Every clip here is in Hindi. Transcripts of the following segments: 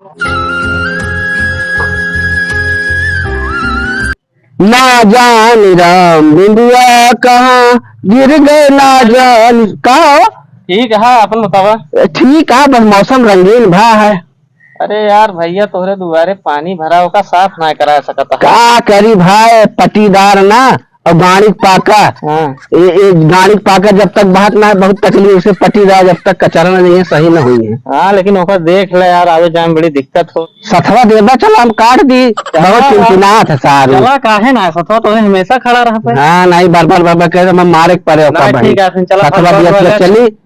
ना जान राम बिंदुआ कहाँ गिर गए, ना जान कहा। ठीक है, अपन बतावा। ठीक है, बस मौसम रंगीन भा है। अरे यार भैया, तोहरे दुआरे पानी भरा होगा, साफ ना करा सकता है। का करी भाई, पटीदार ना और गाड़ी पाका। हाँ। ये गाड़ी पाका जब तक बात ना है, बहुत तकलीफ से पटीदार जब तक कचरा नहीं है, सही न हुई है। हाँ, लेकिन ओकर देख ले यार, आवे जाए में बड़ी दिक्कत हो। सथवा देवा चला, हम काट दी। बहुत चिंतिनाथ है सारू। चला काहे ना, सथवा तो हमेशा खड़ा रहा। हाँ नहीं, बार बार कह मैं मारे पड़े होता भाई। ठीक है, चला सथवा दिया चली।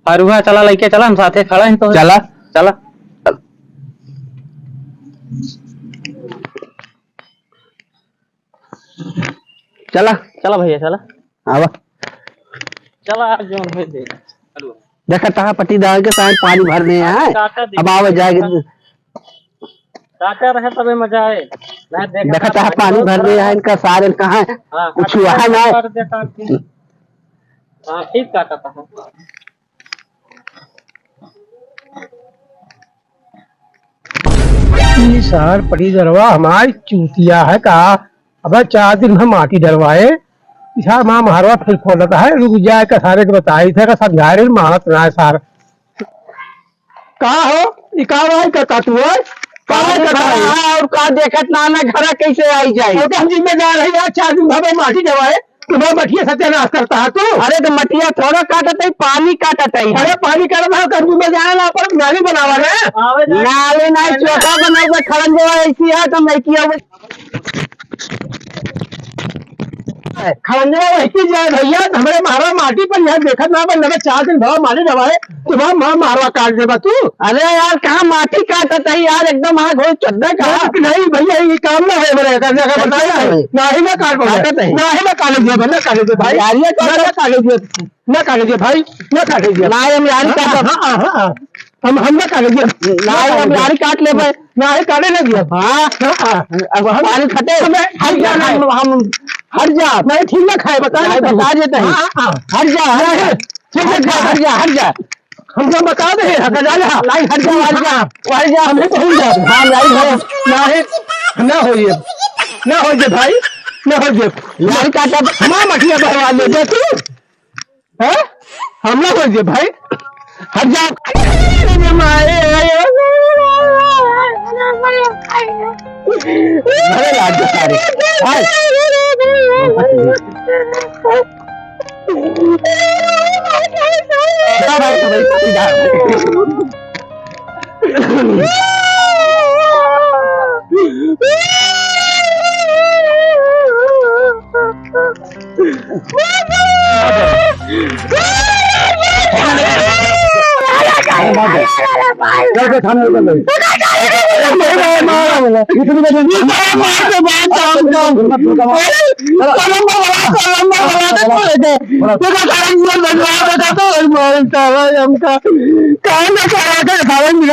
अरुआ चला लेके चला, हम साथे खड़ा हैं तो। चला चला चला चला भैया, चला आवा। चला जो देखा था पटीदार के साथ पानी भरने हैं, अब आवे जाएगी। काका रहे तबे मजा आए। देखा था पानी भरने हैं, इनका सारे कहाँ कुछ हुआ है ना। हाँ ठीक काटा था। सार पटी दरवा हमारी चूतिया है का। अब 4 दिन में माटी डरवाए, इसा माँ मारवा फिर खोलता है, रुक जाए का सारे को बताई थे का समझा रहे मानत ना है सार। कहा हो इकावाई का तू है और का देखत नाना घर कैसे आई जाए। हम जिम्मेदार है यार, 4 दिन में माटी डरवाए, तुम्हें मठिया सत्यानाश करता है तू। अरे तो मटिया थोड़ा काटत है, पानी काटत है। अरे पानी करना है तो में जाए ना, पर नाली बनावा है। नाले नहीं चौका बनाओगे खड़न जो ऐसी है तो मैं किया खड़ंजा वैसी जाए भैया, हमारे मारवा माटी पर यहाँ देखा ना बन लगे 4 दिन भाव मारे दवाए, तुम्हारा माँ मारवा काट देगा तू। अरे यार कहाँ माटी काटत है यार, एकदम आग हो चद्दा का। नहीं भैया, ये काम ना है मेरे करने का, बताया ना ही ना काट ना ही ना काटे दिया भाई, ना काटे दिया भाई, ना काटे दिया, ना काटे दिया भाई, ना काटे दिया ना हम यार काट, हम ना काटे दिया, ना हम यार काट ले भाई, ना ही काटे ना दिया। हाँ अब हम पानी खटे हट जा, हम हट जा। नहीं ठीक ना खाए, बता देते हैं। हट जा ठीक है, हट जा हमको बता दे, हट जा हमें तो जा। हाँ लाई हो ना हो ये, ना हो जे भाई, ना हो जे यार काटा हमारा मठिया भरवा ले दे तू है, हम ना हो जे भाई, हट जा। अरे लाज सारे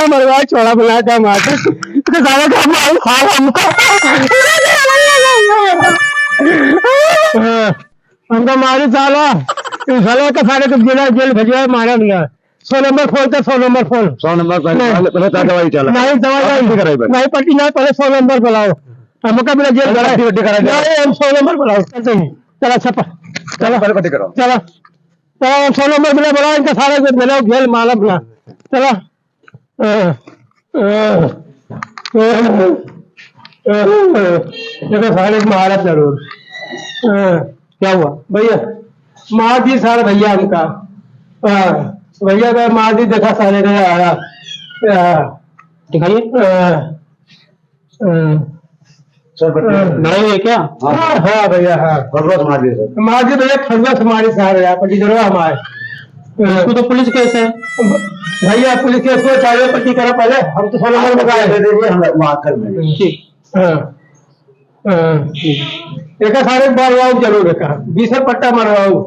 मरवा छोड़ा बना था माता हमका मारी साला, साला का सारे को जिला जेल भेजा मारा मिला। 100 नंबर फोन था, 100 नंबर फोन, 100 नंबर दवाई चला नहीं दवाई नहीं पट्टी नहीं, पहले 100 नंबर बुलाओ, हमका मेरा जेल हम 100 नंबर बुलाओ। चला छपा, चला चला चला 100 नंबर मिला बुलाओ, इनका सारा कुछ मिला जेल माला मिला। चला देखो सारे महाराज जरूर। क्या हुआ भैया, मार दी सारा भैया हमका, भैया का मार दी, देखा सारे का आया दिखाइए है क्या? हाँ भैया, हाँ मार दी भैया, फरवस हमारे सारे पट्टी जरूर हमारे। इसको तो पुलिस केस है भैया, पुलिस केस को चाहिए पट्टी करा पहले, हम तो 100 नंबर लगाए। एक सारे मरवाऊ जरूर, देखा 20 पट्टा मरवाऊ।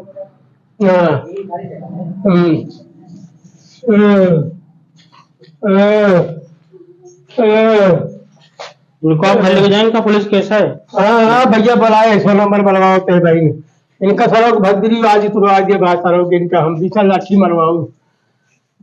जाएंगे, पुलिस केस है। हाँ भैया बुलाए, 100 नंबर बनवाओ थे भाई, इनका सड़क भद्री आज तुरवा दिया बात सड़क, इनका हम बीचा लाठी मरवाऊ।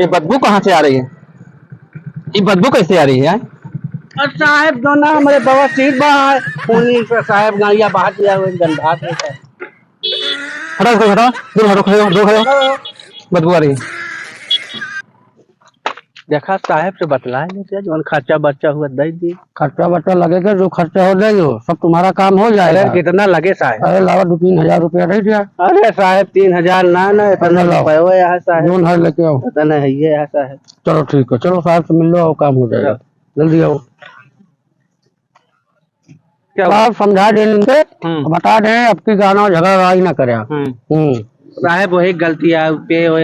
ये बदबू कहाँ से आ रही है? ये बदबू कैसे आ रही है यार? और साहब दोनों हमारे बवासीर बा है खूनी से साहब गाड़िया बाहर दिया हुए गंधात है साहब। हटा इसको, हटा, दूर हटो, खड़े हो, दूर खड़े हो। बदबू आ रही है। देखा साहब से बतलाए नहीं जो खर्चा बच्चा हुआ दे दी। खर्चा बच्चा लगेगा जो खर्चा हो जाएगा सब तुम्हारा काम हो जाएगा। अरे कितना लगे साहब? अरे लावा 2-3 हजार रुपया दे दिया। अरे साहब 3,000 ना इतना लाओ यहाँ साहब। जोन है लेके आओ। इतना है ये है साहब। चलो ठीक है, चलो साहब से मिल लो, काम हो जाएगा। जल्दी आओ। क्या आप समझा देंगे, बता दें अब की गाना झगड़ा ना करे। साहब वही गलती है पे हो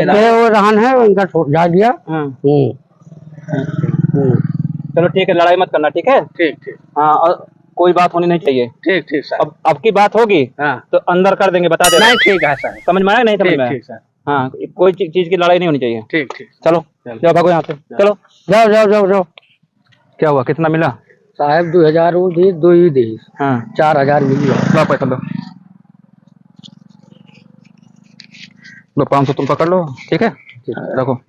रहन है उनका जा दिया। चलो ठीक है, लड़ाई मत करना, ठीक है? ठीक ठीक। हाँ, और कोई बात होनी नहीं चाहिए। ठीक ठीक सर। अब की बात होगी तो अंदर कर देंगे, बता देना। नहीं ठीक है सर। समझ में आया? नहीं समझ में आया? ठीक सर। हाँ, कोई चीज की लड़ाई नहीं होनी चाहिए। ठीक ठीक। चलो जाओ, भागो यहाँ से, चलो जाओ जाओ जाओ जाओ। क्या हुआ, कितना मिला? साहब 2,000 वो दी, 2 ही दी। हाँ, 4,000 मिली। लो पैसा लो, 500 तुम पकड़ लो, ठीक है? रखो।